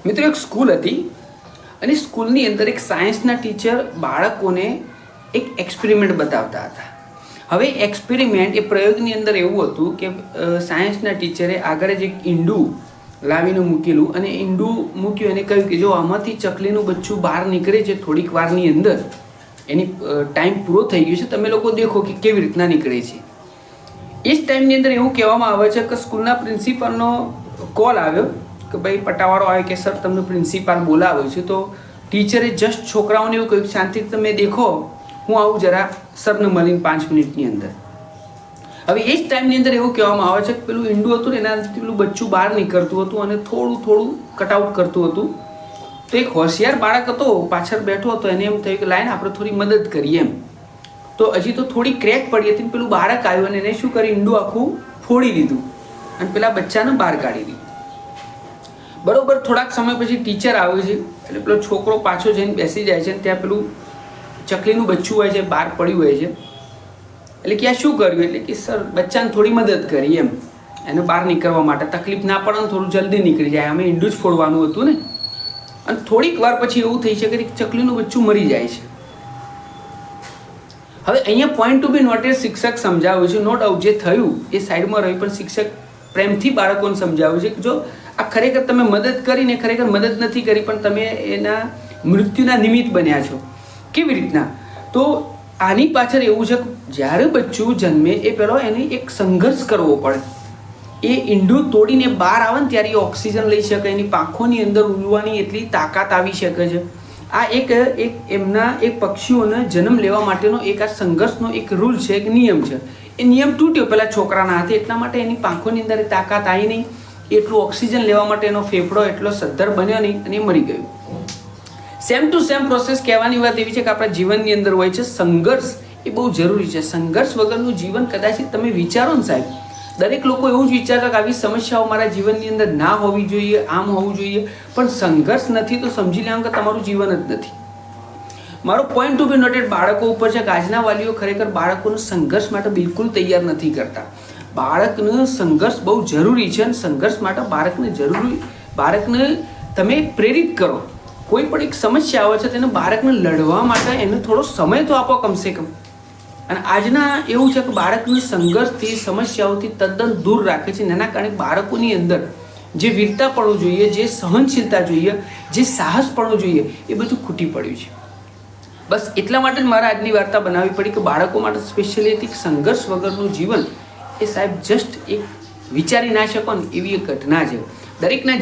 મિત્રો એક સ્કૂલ હતી અને સ્કૂલની અંદર એક સાયન્સના ટીચર બાળકોને એક એક્સપેરિમેન્ટ બતાવતા હતા. હવે એક્સપેરિમેન્ટ એ પ્રયોગની અંદર એવું હતું કે સાયન્સના ટીચરે આગળ જ એક ઈંડું લાવીને મૂકેલું અને ઈંડું મૂક્યું અને કહ્યું કે જો આમાંથી ચકલીનું બચ્ચું બહાર નીકળે છે થોડીક વારની અંદર, એની ટાઈમ પૂરો થઈ ગયો છે, તમે લોકો દેખો કે કેવી રીતના નીકળે છે. એ જ ટાઈમની અંદર એવું કહેવામાં આવે છે કે સ્કૂલના પ્રિન્સિપાલનો કોલ આવ્યો કે ભાઈ પટાવાળો આવે કે સર તમને પ્રિન્સિપાલ બોલાવ્યો છે. તો ટીચરે જસ્ટ છોકરાઓને એવું કહ્યું શાંતિથી તમે દેખો, હું આવું જરા સરને મળીને 5 મિનિટની અંદર. હવે એ જ ટાઈમની અંદર એવું કહેવામાં આવે છે કે પેલું ઈંડું હતું ને એનાથી પેલું બચ્ચું બહાર નીકળતું હતું અને થોડું થોડું કટઆઉટ કરતું હતું. તો એક હોશિયાર બાળક હતો પાછળ બેઠો હતો, એને એમ થયું કે લાઈને આપણે થોડી મદદ કરીએ એમ. તો હજી તો થોડી ક્રેક પડી હતી, પેલું બાળક આવ્યું અને એને શું કર્યું, ઈંડું આખું ફોડી લીધું અને પેલા બચ્ચાને બહાર કાઢી દીધું. બરોબર થોડાક સમય પછી ટીચર આવે છે એટલે પેલો છોકરો પાછો જઈને બેસી જાય છે અને ત્યાં પેલું ચકલીનું બચ્ચું હોય છે બહાર પડ્યું હોય છે. એટલે કે આ શું કર્યું, એટલે કે સર બચ્ચાને થોડી મદદ કરી એમ, એને બહાર નીકળવા માટે તકલીફ ના પડે ને થોડું જલ્દી નીકળી જાય, અમે ઈંડું જ ફોડવાનું હતું ને. અને થોડીક વાર પછી એવું થઈ શકે કે ચકલીનું બચ્ચું મરી જાય છે. હવે અહીંયા પોઈન્ટ ટુ બી નોટેડ શિક્ષક સમજાવ્યું છે, નો ડાઉટ જે થયું એ સાઈડમાં રહ્યું, પણ શિક્ષક પ્રેમથી બાળકોને સમજાવ્યું છે કે જો આ ખરેખર તમે મદદ કરીને ખરેખર મદદ નથી કરી પણ તમે એના મૃત્યુના નિમિત્ત બન્યા છો. કેવી રીતના, તો આની પાછળ એવું છે કે જ્યારે બચ્ચું જન્મે એ પહેલો એને એક સંઘર્ષ કરવો પડે. એ ઈંડું તોડીને બહાર આવે ને ત્યારે એ ઓક્સિજન લઈ શકે, એની પાંખોની અંદર ઉડવાની એટલી તાકાત આવી શકે છે. આ એક એમના એક પક્ષીઓને જન્મ લેવા માટેનો એક આ સંઘર્ષનો એક રૂલ છે, એક નિયમ છે. એ નિયમ તૂટ્યો પેલા છોકરાના હાથે, એટલા માટે એની પાંખોની અંદર તાકાત આવી નહીં, એટલું ઓક્સિજન લેવા માટે એનો ફેફડો એટલો સદ્ધર બન્યો નહીં અને એ મરી ગયું. સેમ ટુ સેમ પ્રોસેસ કહેવાની વાત એવી છે કે આપણા જીવનની અંદર હોય છે સંઘર્ષ, એ બહુ જરૂરી છે. સંઘર્ષ વગરનું જીવન કદાચ તમે વિચારો ને સાહેબ, દરેક લોકો એવું જ વિચારતા કે આવી સમસ્યાઓ મારા જીવનની અંદર ના હોવી જોઈએ, આમ હોવું જોઈએ, પણ સંઘર્ષ નથી તો સમજી લેવાનું કે તમારું જીવન જ નથી. મારો પોઈન્ટ ટુ બી નોટેડ બાળકો ઉપર છે કે આજના વાલીઓ ખરેખર બાળકોને સંઘર્ષ માટે બિલકુલ તૈયાર નથી કરતા. બાળકને સંઘર્ષ બહુ જરૂરી છે અને સંઘર્ષ માટે બાળકને તમે પ્રેરિત કરો. કોઈ પણ એક સમસ્યા આવે છે તેને બાળકને લડવા માટે એને થોડો સમય તો આપો કમસે કમ. અને આજના એવું છે કે બાળકને સંઘર્ષથી સમસ્યાઓથી તદ્દન દૂર રાખે છે. એના કારણે બાળકોની અંદર જે વીરતાપણું જોઈએ, જે સહનશીલતા જોઈએ, જે સાહસપણું જોઈએ, એ બધું ખૂટી પડ્યું છે. બસ એટલા માટે જ મારે આજની વાર્તા બનાવવી પડી કે બાળકો માટે સ્પેશિયલી એક સંઘર્ષ વગરનું જીવન એ સાહેબ જસ્ટ એક વિચારી ના શકો ને એવી એક ઘટના છે. દરેકના